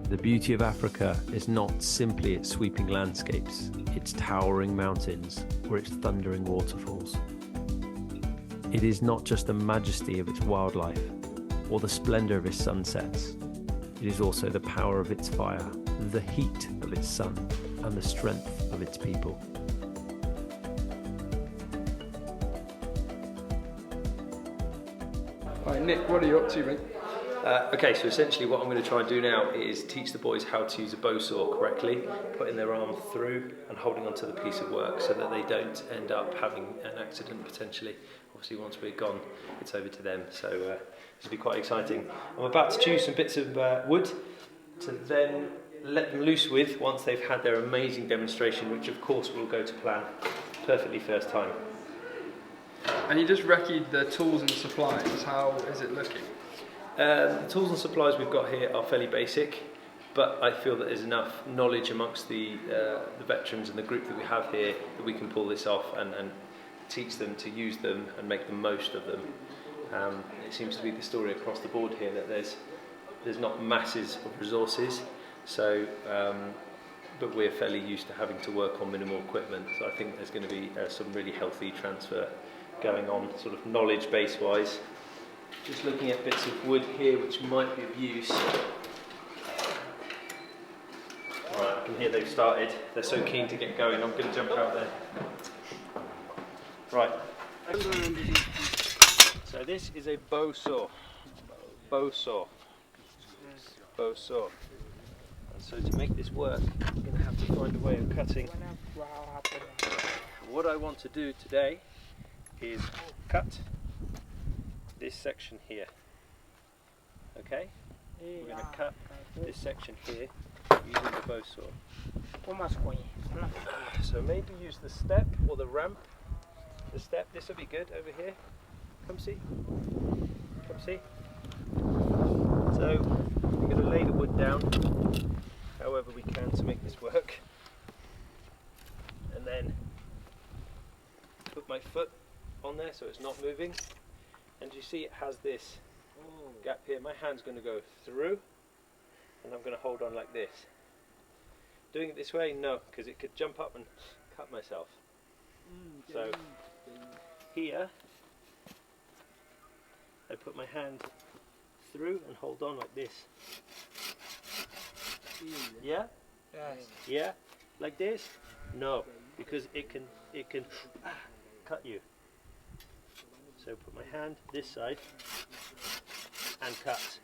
The beauty of Africa is not simply its sweeping landscapes, its towering mountains, or its thundering waterfalls. It is not just the majesty of its wildlife, or the splendour of its sunsets. It is also the power of its fire, the heat of its sun, and the strength of its people. Right, Nick, what are you up to, mate? Okay, so essentially what I'm going to try and do now is teach the boys how to use a bow saw correctly, putting their arm through and holding onto the piece of work so that they don't end up having an accident potentially. Obviously once we're gone, it's over to them, so this will be quite exciting. I'm about to choose some bits of wood to then let them loose with once they've had their amazing demonstration, which of course will go to plan perfectly first time. And you just recce'd the tools and supplies. How is it looking? The tools and supplies we've got here are fairly basic, but I feel that there's enough knowledge amongst the veterans and the group that we have here that we can pull this off and teach them to use them and make the most of them. It seems to be the story across the board here that there's not masses of resources, so but we're fairly used to having to work on minimal equipment, so I think there's going to be some really healthy transfer going on, sort of knowledge base wise. Just looking at bits of wood here which might be of use. Right, I can hear they've started. They're so keen to get going. I'm going to jump out there. Right. So this is a bow saw. Bow saw. Bow saw. And so to make this work, I'm going to have to find a way of cutting. What I want to do today is cut this section here. Okay? We're going to cut this section here using the bow saw. So maybe use the step or the ramp. The step, this will be good over here. Come see. Come see. So we're going to lay the wood down however we can to make this work. And then put my foot on there so it's not moving. And you see it has this gap here. My hand's going to go through and I'm going to hold on like this. Doing it this way, no, because it could jump up and cut myself. So here I put my hand through and hold on like this. Yeah? Yes. Yeah? Like this? No, because it can cut you. So put my hand this side and cut.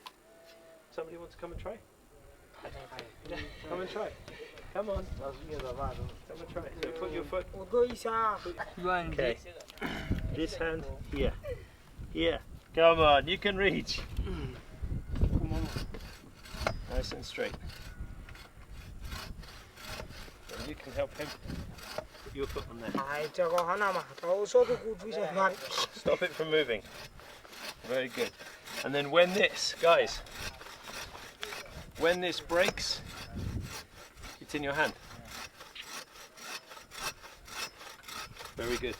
Somebody wants to come and try? Come and try. Come on. Come and try. So put your foot. Okay. This hand here. Here. Come on, you can reach. Nice and straight. And you can help him. Put your foot on there. Stop it from moving. Very good. And then when this, guys, when this breaks, it's in your hand. Very good.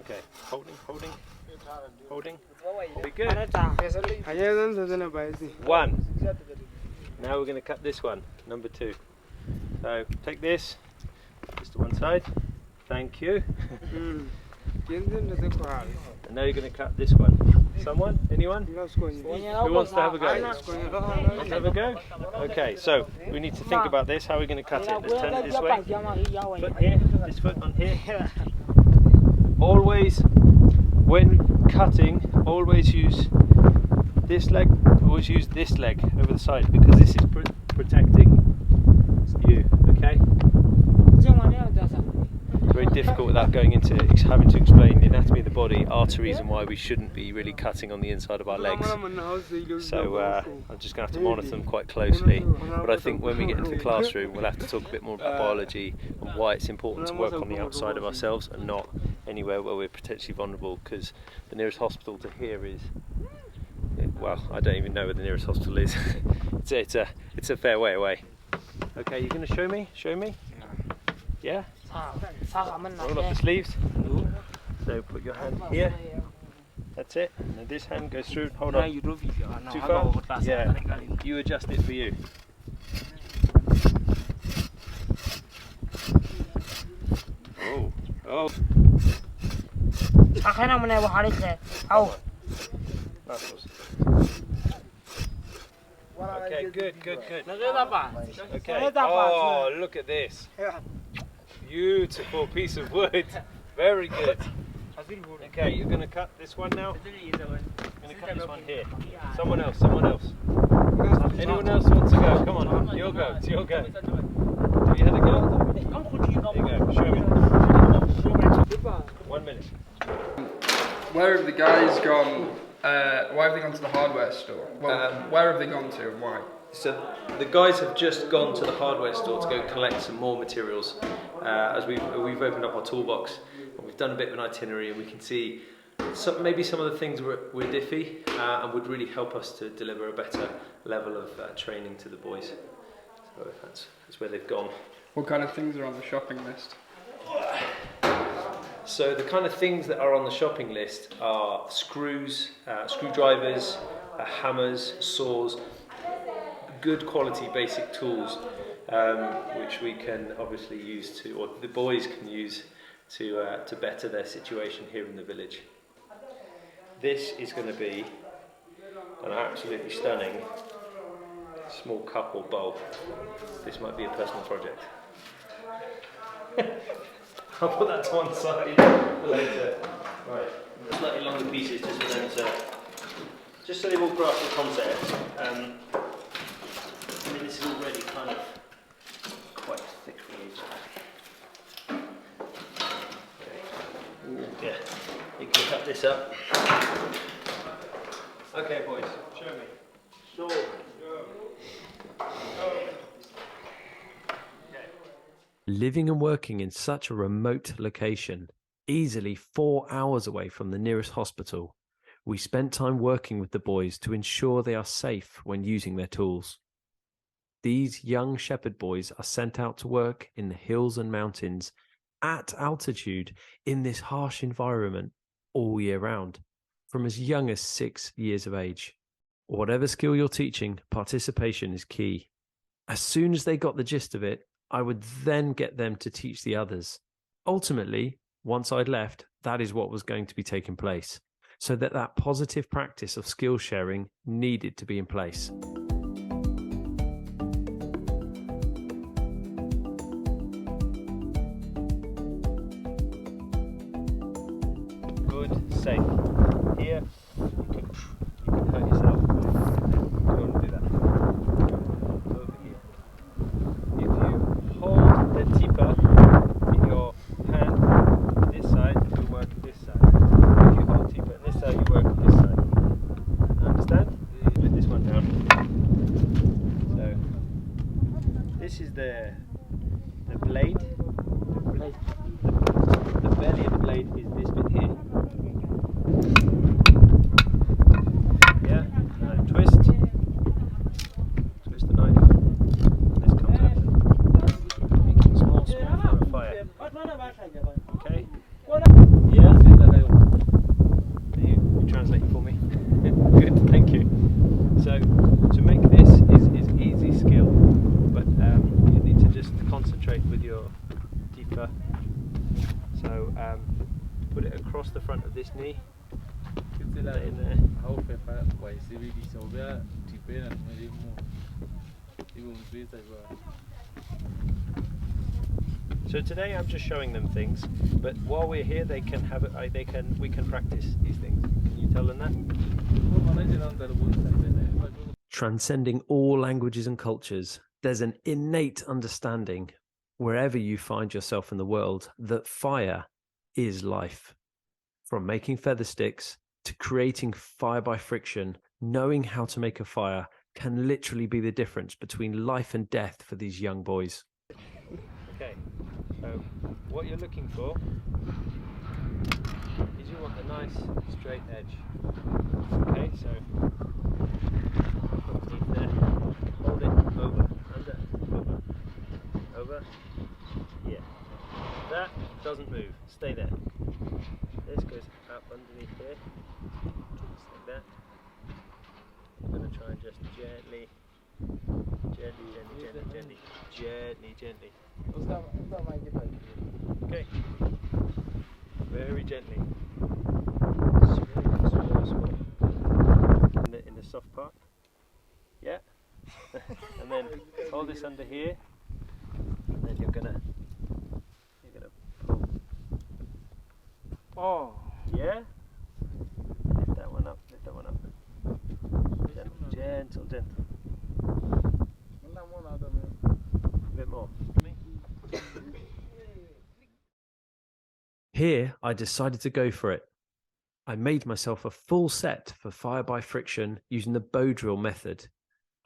Okay, holding. Very good. One. Now we're going to cut this one, number 2. So take this, just to one side. Thank you. And now you're going to cut this one. Someone? Anyone? Who wants to have a go? Want to have a go? Okay, so we need to think about this. How are we going to cut it? Let's turn it this way. Foot here, this foot on here. Always, when cutting, always use this leg, always use this leg over the side because this is protecting you, okay? It's very difficult without going into having to explain the anatomy of the body, arteries and why we shouldn't be really cutting on the inside of our legs. So I'm just going to have to monitor them quite closely, but I think when we get into the classroom we'll have to talk a bit more about biology and why it's important to work on the outside of ourselves and not anywhere where we're potentially vulnerable, because the nearest hospital to here is, well, I don't even know where the nearest hospital is. it's a fair way away. Okay, you're going to show me? Show me? Yeah? Roll up the sleeves. So put your hand here. That's it. And this hand goes through. Hold on. Too far? far? Yeah. You adjust it for you. Oh. Oh. Okay, good. Okay. Oh, look at this. Beautiful piece of wood. Very good. Okay, you're going to cut this one now? I'm going to cut this one here. Someone else. Anyone else wants to go? Come on, your go. It's your go. Have you had a go? There you go. Show me. 1 minute. Where have the guys gone? Why have they gone to the hardware store? Well, where have they gone to and why? So the guys have just gone to the hardware store to go collect some more materials as we've opened up our toolbox. We've done a bit of an itinerary and we can see maybe some of the things were diffy and would really help us to deliver a better level of training to the boys. So that's where they've gone. What kind of things are on the shopping list? So the kind of things that are on the shopping list are screws, screwdrivers, hammers, saws, good quality basic tools which we can obviously use to, or the boys can use to better their situation here in the village. This is going to be an absolutely stunning small cup or bowl. This might be a personal project. I'll put that to one side for later. Right, slightly longer pieces just for them to, just so they've all grasped the concept. I mean, this is already kind of quite thick for me. Yeah, you can cut this up. Okay, boys, show me. Sure. Living and working in such a remote location, easily 4 hours away from the nearest hospital, we spent time working with the boys to ensure they are safe when using their tools. These young shepherd boys are sent out to work in the hills and mountains at altitude in this harsh environment all year round, from as young as 6 years of age. Whatever skill you're teaching, participation is key. As soon as they got the gist of it, I would then get them to teach the others. Ultimately, once I'd left, that is what was going to be taking place, so that positive practice of skill sharing needed to be in place. Good, safe. Here, you can hurt yourself. You don't want to do that. Over here. If you hold the tipper in your hand, this side, you work this side. If you hold tipper on this side, you work this side. Understand? Put this one down. So, this is the blade. The belly of the blade is this bit here. Yeah, now twist the knife, this comes open, making small spoon for a fire. Okay? Yeah? You translate for me? Good, thank you. So, to make this is easy skill, but you need to just concentrate with your deeper. So, put it across the front of this knee. Put that in there. So today I'm just showing them things, but while we're here, they can have it. We can practice these things. Can you tell them that? Transcending all languages and cultures, there's an innate understanding wherever you find yourself in the world that fire is life. From making feather sticks to creating fire by friction, knowing how to make a fire can literally be the difference between life and death for these young boys. Okay, so what you're looking for is you want a nice straight edge. Okay, so put teeth there, hold it over, under, over, yeah. That doesn't move, stay there. This goes up underneath here. Just like that. I'm going to try and just gently. Okay. Very gently. Small. In the soft part. Yeah. And then hold this under here. And then you're gonna pull. Oh. Yeah. Lift that one up. Gentle. A bit more. Here, I decided to go for it. I made myself a full set for fire by friction using the bow drill method,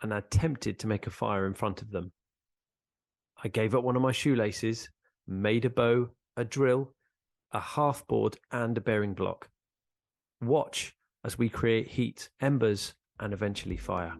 and attempted to make a fire in front of them. I gave up one of my shoelaces, made a bow, a drill, a half board, and a bearing block. Watch as we create heat, embers, and eventually fire.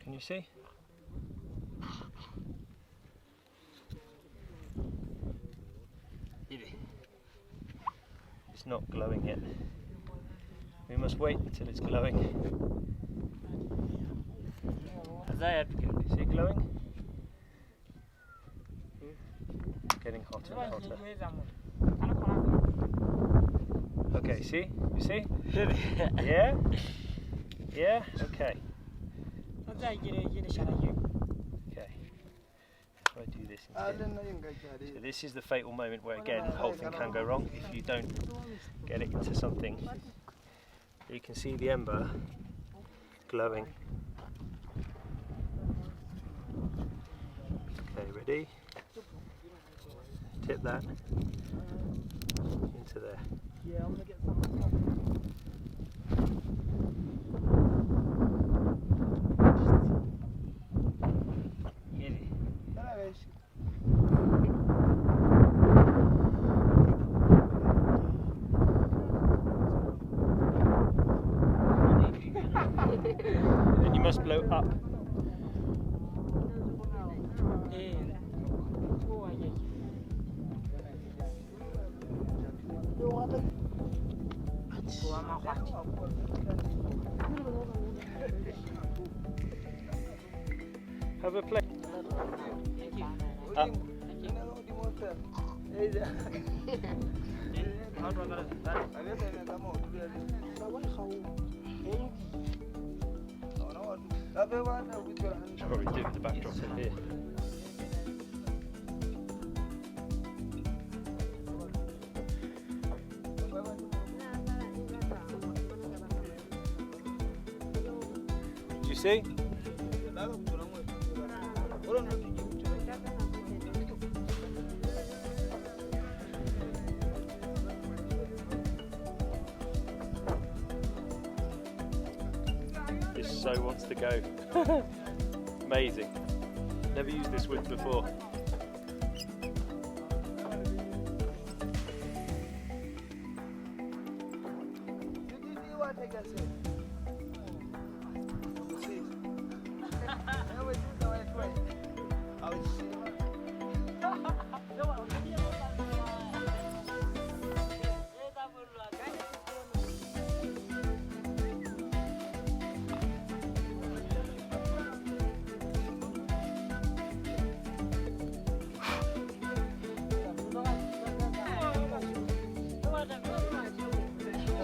Can you see? It's not glowing yet. We must wait until it's glowing. Is it glowing? Getting hotter and hotter. Okay, see? You see? Yeah? Yeah? Okay. Okay. Try to do this instead. So this is the fatal moment where again the whole thing can go wrong if you don't get it into something. You can see the ember glowing. Okay, ready? Tip that into there. Yeah, I'm gonna get some. And you must blow up. Have a play. Up. Should probably do the backdrop in here. you see? This so wants to go. Amazing. Never used this wood before.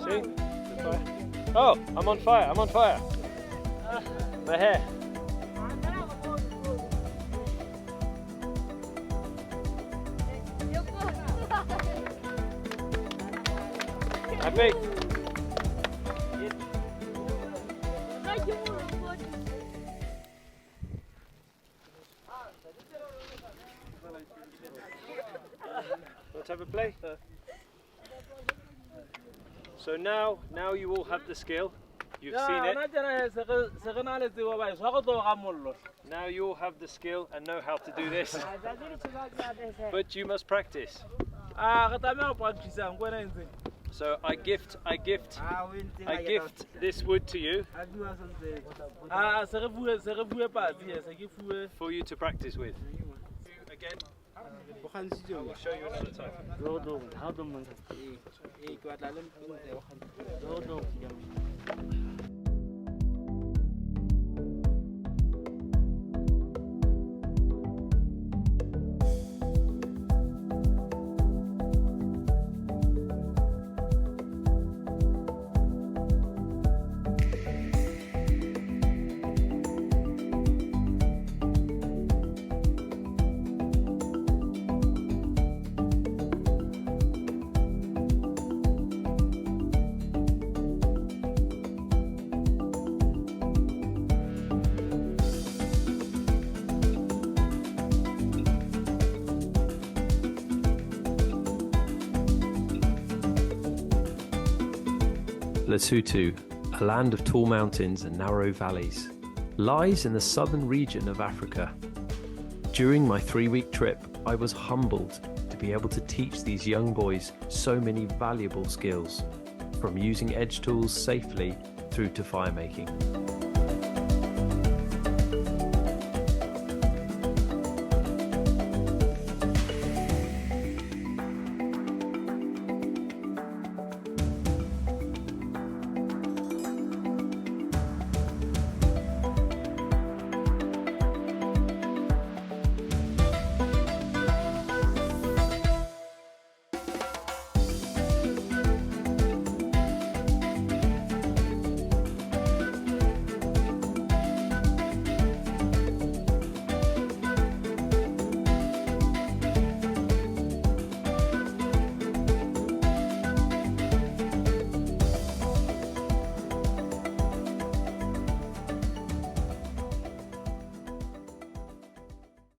See? Oh, I'm on fire, I'm on fire. My hair. Happy? Let's have a play. So now you all have the skill. You've seen it. Now you all have the skill and know how to do this. But you must practice. So I gift this wood to you for you to practice with. Again, I will show you another time. Lesotho, a land of tall mountains and narrow valleys, lies in the southern region of Africa. During my 3-week trip, I was humbled to be able to teach these young boys so many valuable skills, from using edge tools safely through to fire making.